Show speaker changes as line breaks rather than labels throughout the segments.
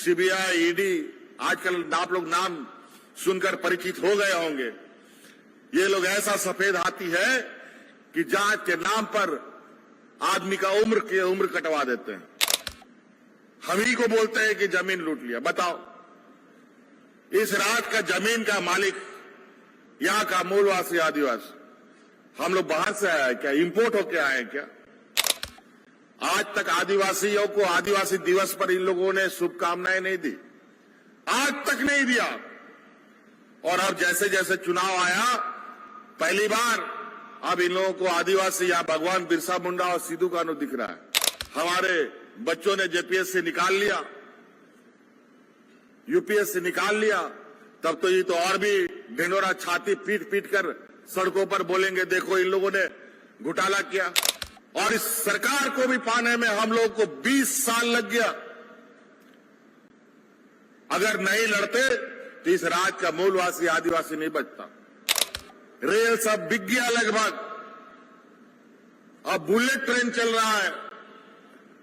CBI, ED, आजकल आप लोग नाम सुनकर परिचित हो गए होंगे। ये लोग ऐसा सफेद हाथी है कि जांच के नाम पर आदमी का उम्र कटवा देते हैं। हम ही को बोलते हैं कि जमीन लूट लिया। बताओ, इस रात का जमीन का मालिक यहां का मूलवासी आदिवासी, हम लोग बाहर से आए हैं क्या? इंपोर्ट होके आए हैं क्या? आज तक आदिवासियों को आदिवासी दिवस पर इन लोगों ने शुभकामनाएं नहीं दी, आज तक नहीं दिया। और अब जैसे जैसे चुनाव आया, पहली बार अब इन लोगों को आदिवासी या भगवान बिरसा मुंडा और सिद्धू कान्हू दिख रहा है। हमारे बच्चों ने जेपीएस से निकाल लिया, यूपीएस से निकाल लिया, तब तो ये तो और भी ढिंडोरा छाती पीट पीट कर सड़कों पर बोलेंगे, देखो इन लोगों ने घोटाला किया। और इस सरकार को भी पाने में हम लोग को 20 साल लग गया। अगर नहीं लड़ते तो इस राज्य का मूलवासी आदिवासी नहीं बचता। रेल सब बिक गया लगभग, अब बुलेट ट्रेन चल रहा है।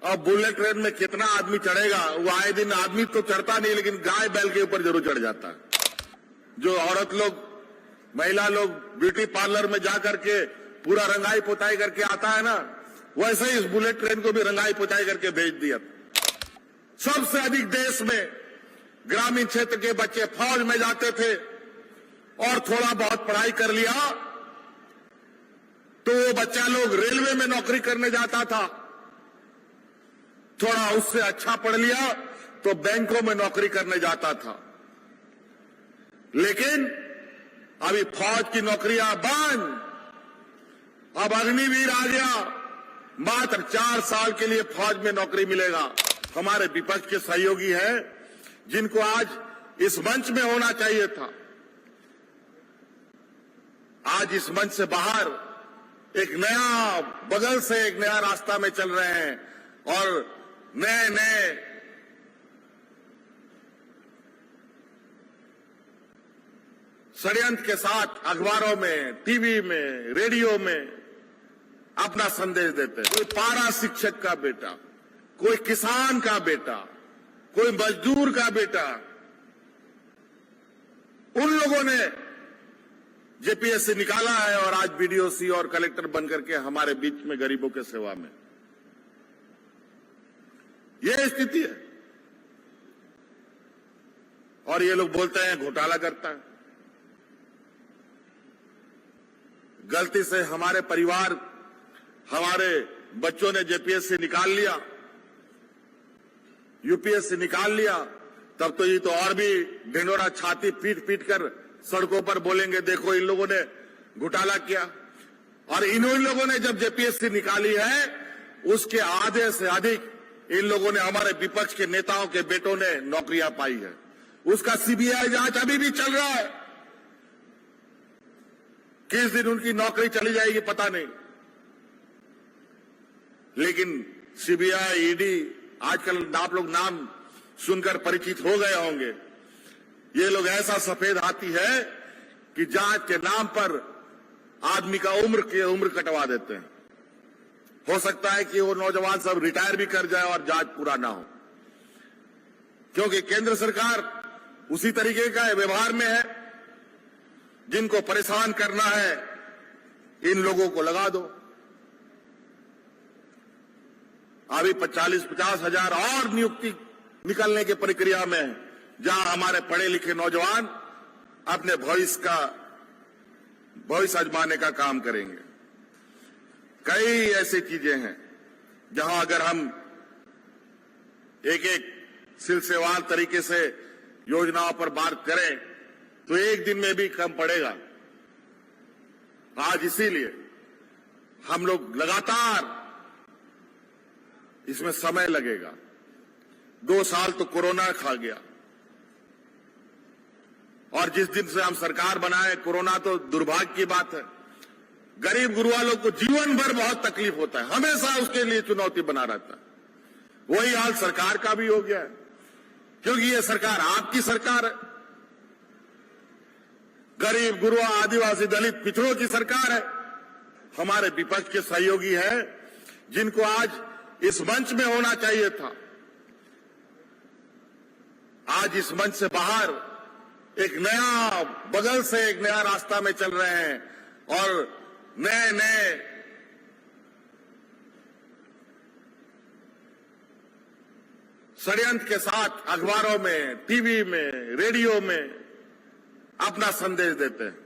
अब बुलेट ट्रेन में कितना आदमी चढ़ेगा? वो आए दिन आदमी तो चढ़ता नहीं, लेकिन गाय बैल के ऊपर जरूर चढ़ जाता है। जो औरत लोग, महिला लोग ब्यूटी पार्लर में जाकर के पूरा रंगाई पुताई करके आता है ना, वैसे ही इस बुलेट ट्रेन को भी रंगाई पुताई करके भेज दिया। सबसे अधिक देश में ग्रामीण क्षेत्र के बच्चे फौज में जाते थे और थोड़ा बहुत पढ़ाई कर लिया तो वो बच्चा लोग रेलवे में नौकरी करने जाता था। थोड़ा उससे अच्छा पढ़ लिया तो बैंकों में नौकरी करने जाता था। लेकिन अभी फौज की नौकरियां बंद, अब अग्निवीर आ गया, मात्र 4 साल के लिए फौज में नौकरी मिलेगा। हमारे विपक्ष के सहयोगी हैं जिनको आज इस मंच में होना चाहिए था, आज इस मंच से बाहर एक नया, बगल से एक नया रास्ता में चल रहे हैं और नए नए षड्यंत्र के साथ अखबारों में, टीवी में, रेडियो में अपना संदेश देते हैं। कोई पारा शिक्षक का बेटा, कोई किसान का बेटा, कोई मजदूर का बेटा, उन लोगों ने जेपीएस से निकाला है और आज बीडीओसी और कलेक्टर बनकर के हमारे बीच में गरीबों के सेवा में। यह स्थिति है। और ये लोग बोलते हैं घोटाला करता है। गलती से हमारे परिवार, हमारे बच्चों ने जेपीएस से निकाल लिया, यूपीएस से निकाल लिया, तब तो ये तो और भी ढिंडोरा छाती पीट पीट कर सड़कों पर बोलेंगे, देखो इन लोगों ने घोटाला किया। और इन लोगों ने जब जेपीएस से निकाली है, उसके आधे से अधिक इन लोगों ने, हमारे विपक्ष के नेताओं के बेटों ने नौकरियां पाई है। उसका सीबीआई जांच अभी भी चल रहा है। किस दिन उनकी नौकरी चली जाएगी पता नहीं। लेकिन सीबीआई, ईडी, आजकल आप लोग नाम सुनकर परिचित हो गए होंगे। ये लोग ऐसा सफेद हाथी है कि जांच के नाम पर आदमी का उम्र कटवा देते हैं। हो सकता है कि वो नौजवान सब रिटायर भी कर जाए और जांच पूरा ना हो, क्योंकि केंद्र सरकार उसी तरीके का व्यवहार में है। जिनको परेशान करना है, इन लोगों को लगा दो। अभी 40-50 हजार और नियुक्ति निकलने की प्रक्रिया में है, जहां हमारे पढ़े लिखे नौजवान अपने भविष्य आजमाने का काम करेंगे। कई ऐसी चीजें हैं जहां अगर हम एक एक सिलसिलेवार तरीके से योजनाओं पर बात करें तो एक दिन में भी कम पड़ेगा। आज इसीलिए हम लोग लगातार, इसमें समय लगेगा। 2 साल तो कोरोना खा गया, और जिस दिन से हम सरकार बनाए, कोरोना तो दुर्भाग्य की बात है। गरीब गुरुवालों को जीवन भर बहुत तकलीफ होता है, हमेशा उसके लिए चुनौती बना रहता है। वही हाल सरकार का भी हो गया है, क्योंकि ये सरकार आपकी सरकार है। गरीब गुरुआ, आदिवासी, दलित, पिछड़ों की सरकार है। हमारे विपक्ष के सहयोगी हैं जिनको आज इस मंच में होना चाहिए था। आज इस मंच से बाहर एक नया बगल से एक नया रास्ता में चल रहे हैं और नए नए षड्यंत्र के साथ अखबारों में, टीवी में, रेडियो में अपना संदेश देते हैं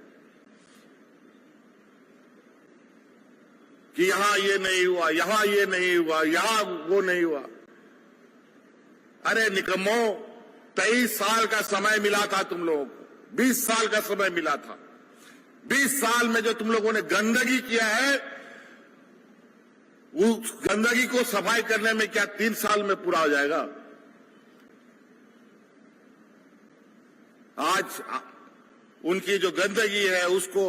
कि यहां ये नहीं हुआ, यहां ये नहीं हुआ, यहां वो नहीं हुआ। अरे निकम्मो, 23 साल का समय मिला था तुम लोगों को, 20 साल का समय मिला था। 20 साल में जो तुम लोगों ने गंदगी किया है, उस गंदगी को सफाई करने में क्या 3 साल में पूरा हो जाएगा? आज उनकी जो गंदगी है उसको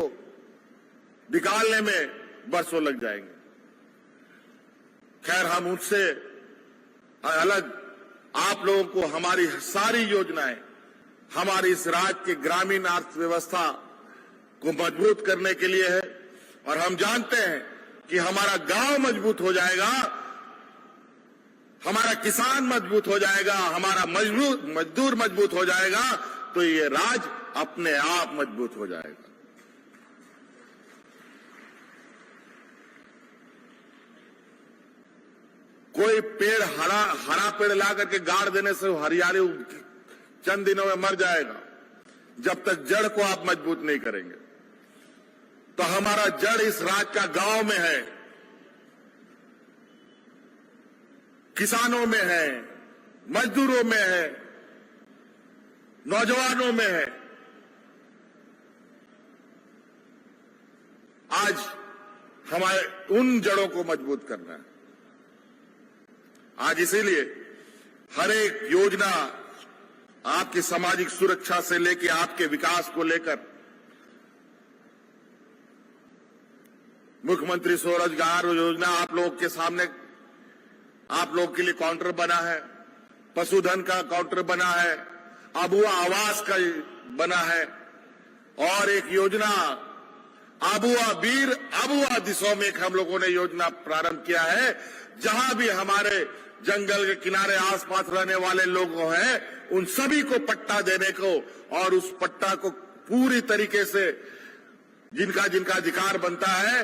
निकालने में बरसों लग जाएंगे। खैर, हम उससे अलग आप लोगों को हमारी सारी योजनाएं हमारी इस राज्य के ग्रामीण अर्थव्यवस्था को मजबूत करने के लिए है। और हम जानते हैं कि हमारा गांव मजबूत हो जाएगा, हमारा किसान मजबूत हो जाएगा, हमारा मजदूर मजबूत हो जाएगा, तो ये राज्य अपने आप मजबूत हो जाएगा। कोई पेड़ हरा पेड़ ला करके गाड़ देने से हरियाली चंद दिनों में मर जाएगा। जब तक जड़ को आप मजबूत नहीं करेंगे, तो हमारा जड़ इस राज्य का गांव में है, किसानों में है, मजदूरों में है, नौजवानों में है। आज हमारे उन जड़ों को मजबूत करना है। आज इसीलिए हर एक योजना आपकी सामाजिक सुरक्षा से लेकर आपके विकास को लेकर मुख्यमंत्री स्वरोजगार योजना आप लोगों के सामने, आप लोगों के लिए काउंटर बना है, पशुधन का काउंटर बना है, अबुआ आवास का बना है, और एक योजना अबुआ बीर अबुआ दिशा में एक हम लोगों ने योजना प्रारंभ किया है, जहां भी हमारे जंगल के किनारे आसपास रहने वाले लोग हैं उन सभी को पट्टा देने को, और उस पट्टा को पूरी तरीके से जिनका जिनका अधिकार बनता है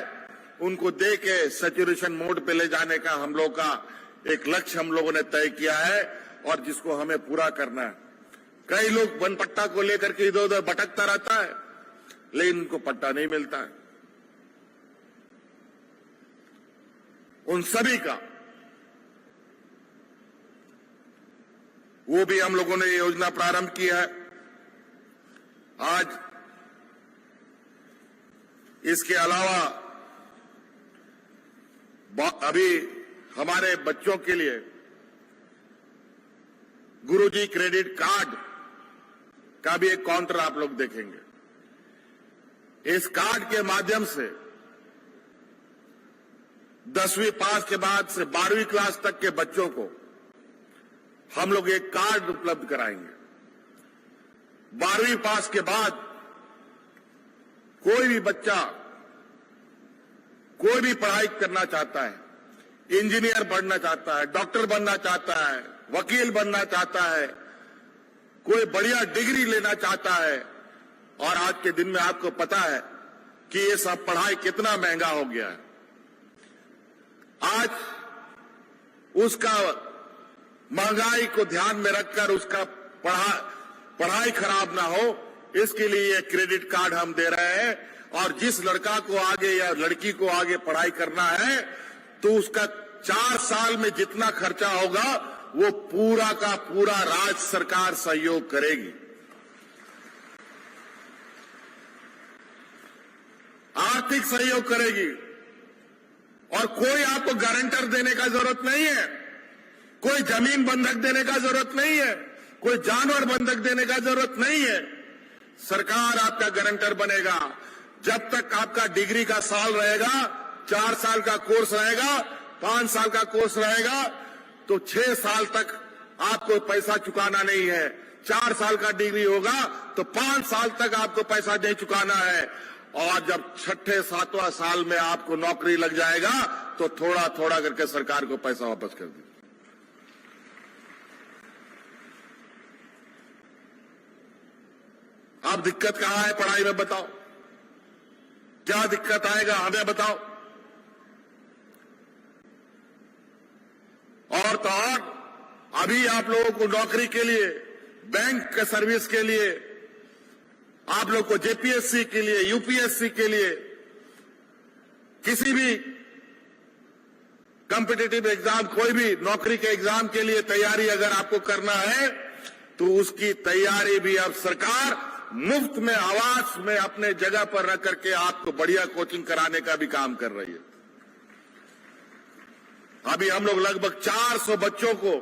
उनको दे के सैचुरेशन मोड पे ले जाने का हम लोग का एक लक्ष्य हम लोगों ने तय किया है, और जिसको हमें पूरा करना है। कई लोग वन पट्टा को लेकर के इधर उधर भटकता रहता है, लेकिन उनको पट्टा नहीं मिलता है। उन सभी का वो भी हम लोगों ने ये योजना प्रारंभ की है। आज इसके अलावा अभी हमारे बच्चों के लिए गुरुजी क्रेडिट कार्ड का भी एक काउंटर आप लोग देखेंगे। इस कार्ड के माध्यम से 10वीं पास के बाद से 12वीं क्लास तक के बच्चों को हम लोग एक कार्ड उपलब्ध कराएंगे। 12वीं पास के बाद कोई भी बच्चा कोई भी पढ़ाई करना चाहता है, इंजीनियर बनना चाहता है, डॉक्टर बनना चाहता है, वकील बनना चाहता है, कोई बढ़िया डिग्री लेना चाहता है, और आज के दिन में आपको पता है कि ये सब पढ़ाई कितना महंगा हो गया है। आज उसका महंगाई को ध्यान में रखकर उसका पढ़ाई खराब ना हो, इसके लिए ये क्रेडिट कार्ड हम दे रहे हैं। और जिस लड़का को आगे या लड़की को आगे पढ़ाई करना है, तो उसका 4 साल में जितना खर्चा होगा वो पूरा का पूरा राज्य सरकार सहयोग करेगी। आर्थिक सहयोग करेगी, और कोई आपको गारंटर देने का जरूरत नहीं है, कोई जमीन बंधक देने का जरूरत नहीं है, कोई जानवर बंधक देने का जरूरत नहीं है। सरकार आपका गारंटर बनेगा। जब तक आपका डिग्री का साल रहेगा, 4 साल का कोर्स रहेगा, 5 साल का कोर्स रहेगा, तो 6 साल तक आपको पैसा चुकाना नहीं है। 4 साल का डिग्री होगा तो 5 साल तक आपको पैसा नहीं चुकाना है, और जब 6ठे 7वां साल में आपको नौकरी लग जाएगा तो थोड़ा थोड़ा करके सरकार को पैसा वापस कर देगा। अब दिक्कत कहां है पढ़ाई में बताओ, क्या दिक्कत आएगा हमें बताओ। और तो और अभी आप लोगों को नौकरी के लिए, बैंक के सर्विस के लिए, आप लोग को जेपीएससी के लिए, यूपीएससी के लिए, किसी भी कॉम्पिटिटिव एग्जाम, कोई भी नौकरी के एग्जाम के लिए तैयारी अगर आपको करना है तो उसकी तैयारी भी अब सरकार मुफ्त में, आवास में, अपने जगह पर रख करके आपको बढ़िया कोचिंग कराने का भी काम कर रही है। अभी हम लोग लगभग 400 बच्चों को,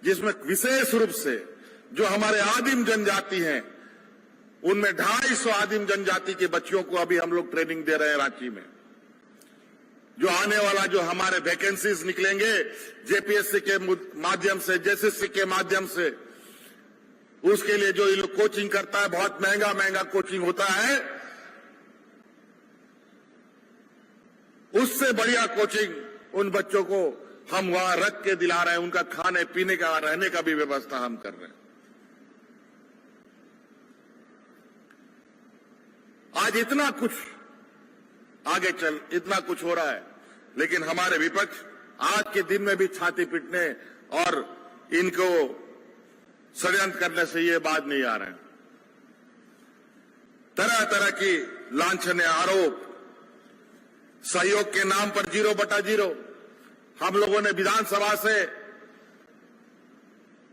जिसमें विशेष रूप से जो हमारे आदिम जनजाति हैं, उनमें 250 आदिम जनजाति के बच्चों को अभी हम लोग ट्रेनिंग दे रहे हैं रांची में। जो आने वाला जो हमारे वैकेंसीज निकलेंगे जेपीएससी के माध्यम से, जेसीसी के माध्यम से, उसके लिए जो ये लोग कोचिंग करता है, बहुत महंगा महंगा कोचिंग होता है, उससे बढ़िया कोचिंग उन बच्चों को हम वहां रख के दिला रहे हैं। उनका खाने पीने का, रहने का भी व्यवस्था हम कर रहे हैं। आज इतना कुछ आगे इतना कुछ हो रहा है, लेकिन हमारे विपक्ष आज के दिन में भी छाती पीटने और इनको षड्यंत्र करने से ये बात नहीं आ रहे हैं। तरह तरह की लांछनीय आरोप, सहयोग के नाम पर 0/0। हम लोगों ने विधानसभा से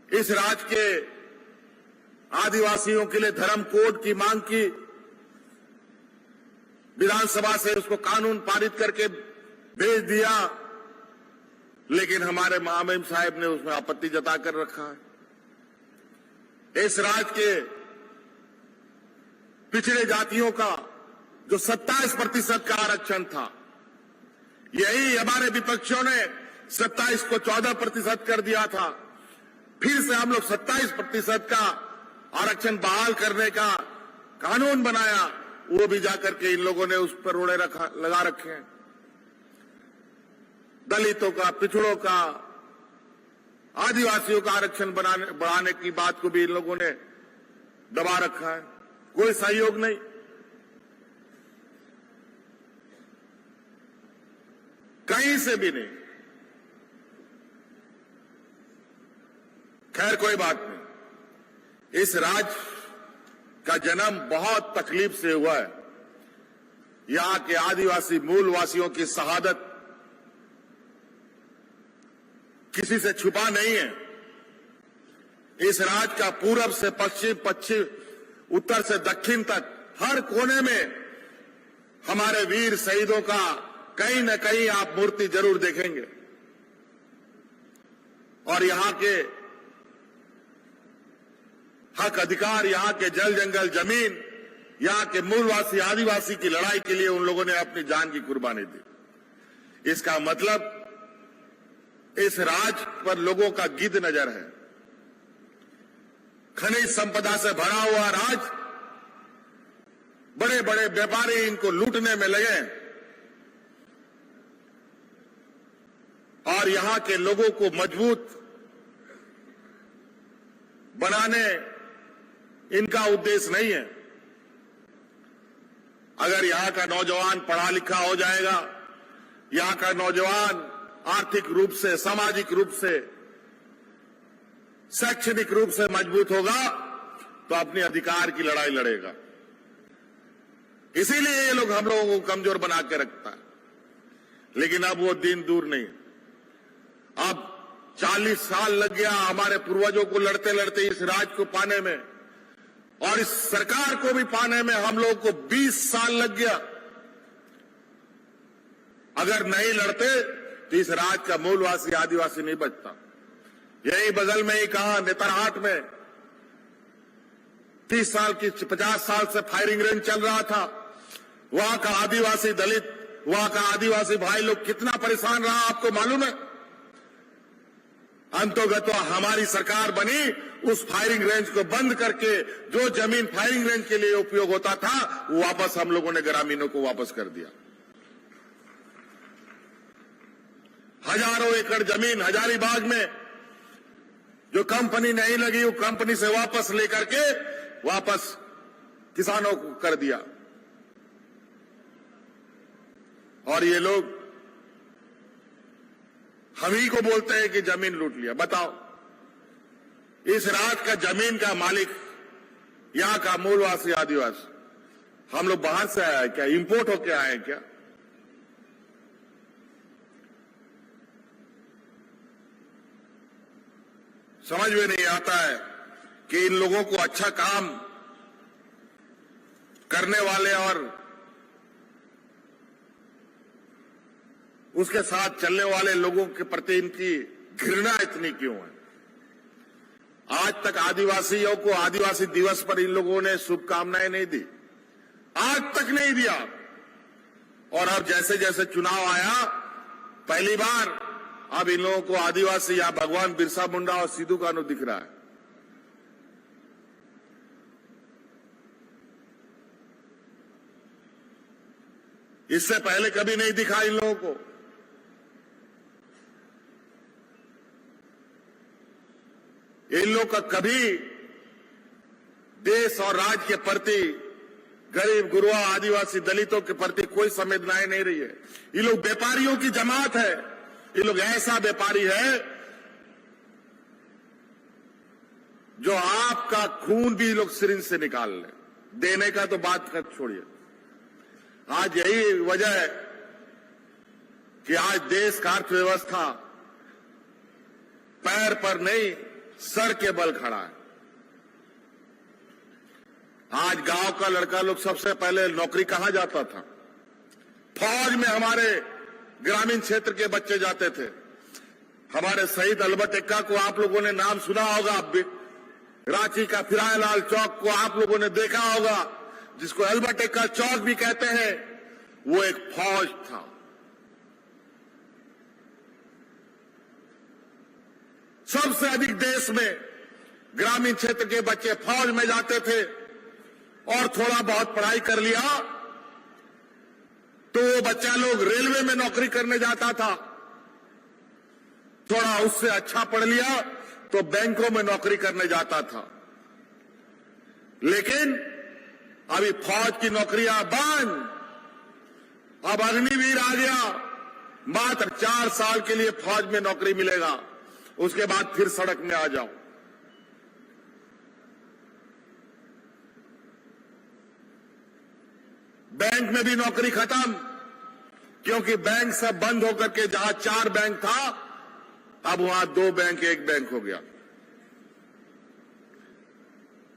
इस राज्य के आदिवासियों के लिए धर्म कोड की मांग की, विधानसभा से उसको कानून पारित करके भेज दिया, लेकिन हमारे महामहिम साहब ने उसमें आपत्ति जताकर रखा है। इस राज्य के पिछड़े जातियों का जो 27% का आरक्षण था, यही हमारे विपक्षियों ने 27 को 14% कर दिया था। फिर से हम लोग 27% का आरक्षण बहाल करने का कानून बनाया, वो भी जाकर के इन लोगों ने उस पर रोड़े लगा रखे हैं। दलितों का, पिछड़ों का, आदिवासियों का आरक्षण बढ़ाने की बात को भी इन लोगों ने दबा रखा है। कोई सहयोग नहीं। कहीं से भी नहीं। खैर कोई बात नहीं। इस राज्य का जन्म बहुत तकलीफ से हुआ है। यहां के आदिवासी मूलवासियों की शहादत किसी से छुपा नहीं है। इस राज्य का पूरब से पश्चिम, उत्तर से दक्षिण तक हर कोने में हमारे वीर शहीदों का कहीं न कहीं आप मूर्ति जरूर देखेंगे। और यहां के हक अधिकार, यहां के जल जंगल जमीन, यहां के मूलवासी आदिवासी की लड़ाई के लिए उन लोगों ने अपनी जान की कुर्बानी दी। इसका मतलब इस राज्य पर लोगों का गिद्ध नजर है। खनिज संपदा से भरा हुआ राज्य, बड़े बड़े व्यापारी इनको लूटने में लगे और यहां के लोगों को मजबूत बनाने इनका उद्देश्य नहीं है। अगर यहां का नौजवान पढ़ा लिखा हो जाएगा, यहां का नौजवान आर्थिक रूप से, सामाजिक रूप से, शैक्षणिक रूप से मजबूत होगा तो अपने अधिकार की लड़ाई लड़ेगा। इसीलिए ये लोग हम लोगों को कमजोर बना के रखता है। लेकिन अब वो दिन दूर नहीं। अब 40 साल लग गया हमारे पूर्वजों को लड़ते लड़ते इस राज्य को पाने में, और इस सरकार को भी पाने में हम लोगों को 20 साल लग गया। अगर नहीं लड़ते तो इस राज्य का मूलवासी आदिवासी नहीं बचता। यही बगल में ही कहा, नेतरहाट में 30 साल की 50 साल से फायरिंग रेंज चल रहा था। वहां का आदिवासी दलित, वहां का आदिवासी भाई लोग कितना परेशान रहा आपको मालूम है। अंतोगत हमारी सरकार बनी, उस फायरिंग रेंज को बंद करके जो जमीन फायरिंग रेंज के लिए उपयोग होता था वो वापस हम लोगों ने ग्रामीणों को वापस कर दिया। हजारों एकड़ जमीन हजारीबाग में जो कंपनी नहीं लगी, वो कंपनी से वापस लेकर के वापस किसानों को कर दिया। और ये लोग हम ही को बोलते हैं कि जमीन लूट लिया। बताओ, इस राज्य का जमीन का मालिक यहां का मूलवासी आदिवासी, हम लोग बाहर से आए हैं क्या? इंपोर्ट होके आए हैं क्या? समझ में नहीं आता है कि इन लोगों को अच्छा काम करने वाले और उसके साथ चलने वाले लोगों के प्रति इनकी घृणा इतनी क्यों है? आज तक आदिवासियों को आदिवासी दिवस पर इन लोगों ने शुभकामनाएं नहीं दी, आज तक नहीं दिया। और अब जैसे जैसे चुनाव आया, पहली बार अब इन लोगों को आदिवासी या भगवान बिरसा मुंडा और सिद्धू कान्हू दिख रहा है। इससे पहले कभी नहीं दिखा इन लोगों को। इन लोग का कभी देश और राज्य के प्रति, गरीब गुरुआ आदिवासी दलितों के प्रति कोई संवेदनाएं नहीं रही है। ये लोग व्यापारियों की जमात है। ये लोग ऐसा व्यापारी है जो आपका खून भी लोग सिरिंज से निकाल ले। देने का तो बात कर छोड़िए। आज यही वजह है कि आज देश का अर्थव्यवस्था पैर पर नहीं, सर के बल खड़ा है। आज गांव का लड़का लोग सबसे पहले नौकरी कहां जाता था? फौज में हमारे ग्रामीण क्षेत्र के बच्चे जाते थे। हमारे शहीद अल्बर्ट एक्का को आप लोगों ने नाम सुना होगा। रांची का फिरायलाल चौक को आप लोगों ने देखा होगा, जिसको अल्बर्ट एक्का चौक भी कहते हैं। वो एक फौज था। सबसे अधिक देश में ग्रामीण क्षेत्र के बच्चे फौज में जाते थे और थोड़ा बहुत पढ़ाई कर लिया तो वो बच्चा लोग रेलवे में नौकरी करने जाता था। थोड़ा उससे अच्छा पढ़ लिया तो बैंकों में नौकरी करने जाता था। लेकिन अभी फौज की नौकरियां बंद। अब अग्निवीर आ गया, मात्र 4 साल के लिए फौज में नौकरी मिलेगा, उसके बाद फिर सड़क में आ जाओ। बैंक में भी नौकरी खत्म, क्योंकि बैंक सब बंद होकर के जहां 4 बैंक था, अब वहां 2 बैंक 1 बैंक हो गया।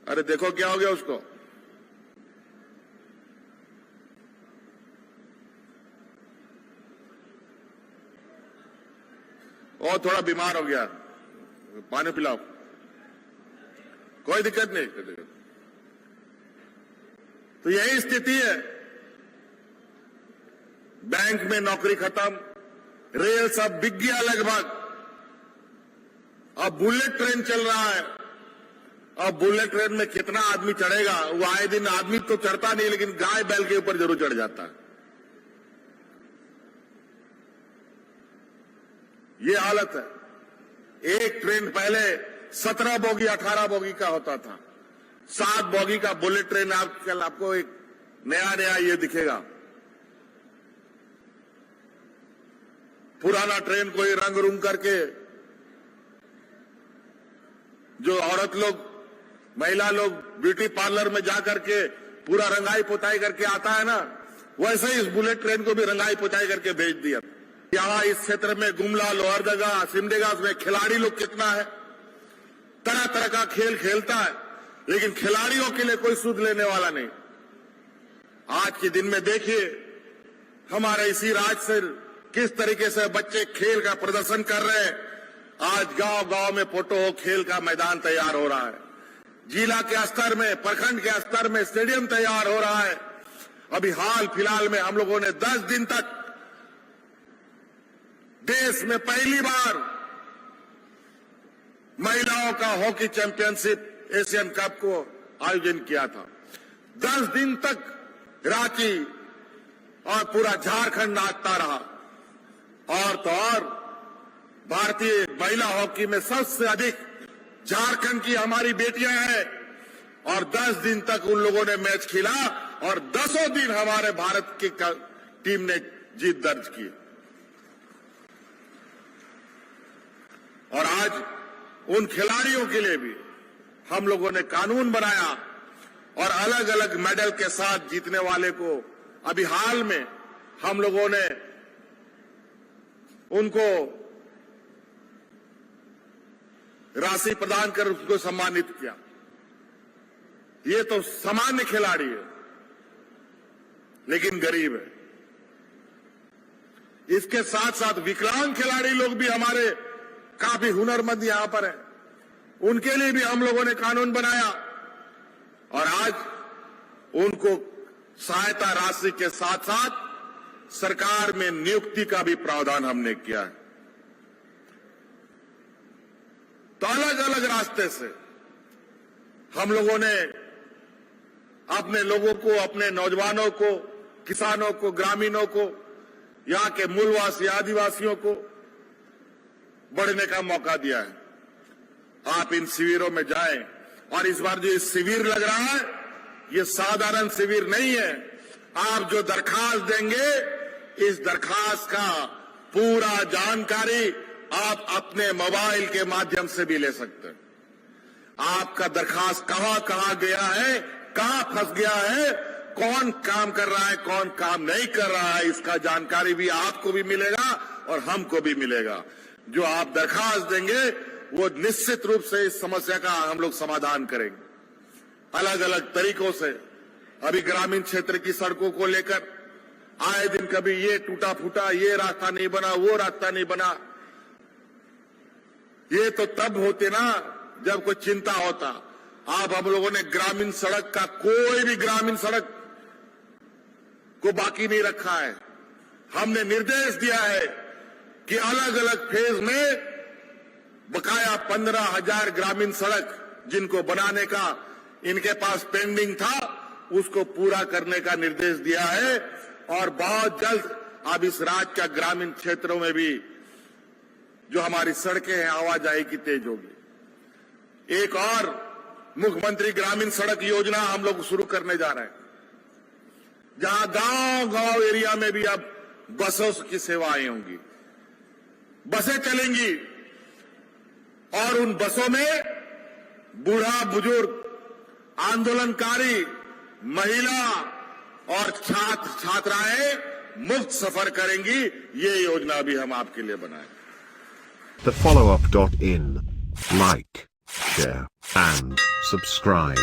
अरे देखो क्या हो गया उसको। और थोड़ा बीमार हो गया, पानी पिलाओ। कोई दिक्कत नहीं। तो यही स्थिति है। बैंक में नौकरी खत्म, रेल सब बिक गया लगभग। अब बुलेट ट्रेन चल रहा है। अब बुलेट ट्रेन में कितना आदमी चढ़ेगा? वो आए दिन आदमी तो चढ़ता नहीं, लेकिन गाय बैल के ऊपर जरूर चढ़ जाता है। ये हालत है। एक ट्रेन पहले 17 बोगी 18 बोगी का होता था, 7 बोगी का बुलेट ट्रेन आजकल आपको एक नया ये दिखेगा। पुराना ट्रेन कोई रंग रूंग करके जो औरत लोग, महिला लोग ब्यूटी पार्लर में जाकर के पूरा रंगाई पुताई करके आता है ना, वैसे ही इस बुलेट ट्रेन को भी रंगाई पुताई करके भेज दिया। यहां इस क्षेत्र में गुमला, लोहरदगा, सिमडेगा में खिलाड़ी लोग कितना है, तरह तरह का खेल खेलता है, लेकिन खिलाड़ियों के लिए कोई सुध लेने वाला नहीं। आज के दिन में देखिए हमारे इसी राज्य से किस तरीके से बच्चे खेल का प्रदर्शन कर रहे हैं। आज गांव गांव में फोटो खेल का मैदान तैयार हो रहा है। जिला के स्तर में, प्रखंड के स्तर में स्टेडियम तैयार हो रहा है। अभी हाल फिलहाल में हम लोगों ने 10 दिन तक देश में पहली बार महिलाओं का हॉकी चैंपियनशिप एशियन कप को आयोजन किया था। 10 दिन तक रांची और पूरा झारखंड नाचता रहा। और तो और भारतीय महिला हॉकी में सबसे अधिक झारखंड की हमारी बेटियां हैं और 10 दिन तक उन लोगों ने मैच खेला और 10 दिन हमारे भारत की टीम ने जीत दर्ज की। और आज उन खिलाड़ियों के लिए भी हम लोगों ने कानून बनाया और अलग अलग मेडल के साथ जीतने वाले को अभी हाल में हम लोगों ने उनको राशि प्रदान कर उसको सम्मानित किया। ये तो सामान्य खिलाड़ी है, लेकिन गरीब है। इसके साथ साथ विकलांग खिलाड़ी लोग भी हमारे काफी हुनरमंद यहां पर है, उनके लिए भी हम लोगों ने कानून बनाया और आज उनको सहायता राशि के साथ साथ सरकार में नियुक्ति का भी प्रावधान हमने किया है। तो अलग अलग रास्ते से हम लोगों ने अपने लोगों को, अपने नौजवानों को, किसानों को, ग्रामीणों को, यहां के मूलवासी आदिवासियों को बढ़ने का मौका दिया है। आप इन शिविरों में जाएं और इस बार जो ये शिविर लग रहा है ये साधारण शिविर नहीं है। आप जो दरखास्त देंगे, इस दरखास्त का पूरा जानकारी आप अपने मोबाइल के माध्यम से भी ले सकते हैं। आपका दरखास्त कहां कहां गया है, कहां फंस गया है, कौन काम कर रहा है, कौन काम नहीं कर रहा है, इसका जानकारी भी आपको भी मिलेगा और हमको भी मिलेगा। जो आप दरखास्त देंगे वो निश्चित रूप से इस समस्या का हम लोग समाधान करेंगे अलग अलग तरीकों से। अभी ग्रामीण क्षेत्र की सड़कों को लेकर आए दिन कभी ये टूटा फूटा, ये रास्ता नहीं बना, वो रास्ता नहीं बना। ये तो तब होते ना जब कोई चिंता होता। आप हम लोगों ने ग्रामीण सड़क का, कोई भी ग्रामीण सड़क को बाकी नहीं रखा है। हमने निर्देश दिया है कि अलग अलग फेज में बकाया 15,000 ग्रामीण सड़क जिनको बनाने का इनके पास पेंडिंग था, उसको पूरा करने का निर्देश दिया है। और बहुत जल्द अब इस राज्य का ग्रामीण क्षेत्रों में भी जो हमारी सड़कें हैं, आवाजाही की तेज होगी। एक और मुख्यमंत्री ग्रामीण सड़क योजना हम लोग शुरू करने जा रहे हैं, जहां गांव-गांव एरिया में भी अब बसों की सेवाएं होंगी, बसें चलेंगी और उन बसों में बूढ़ा बुजुर्ग, आंदोलनकारी, महिला और छात्र छात्राएं मुफ्त सफर करेंगी। ये योजना भी हम आपके लिए बनाए।
TheFollowUp.in. Like, share, and subscribe.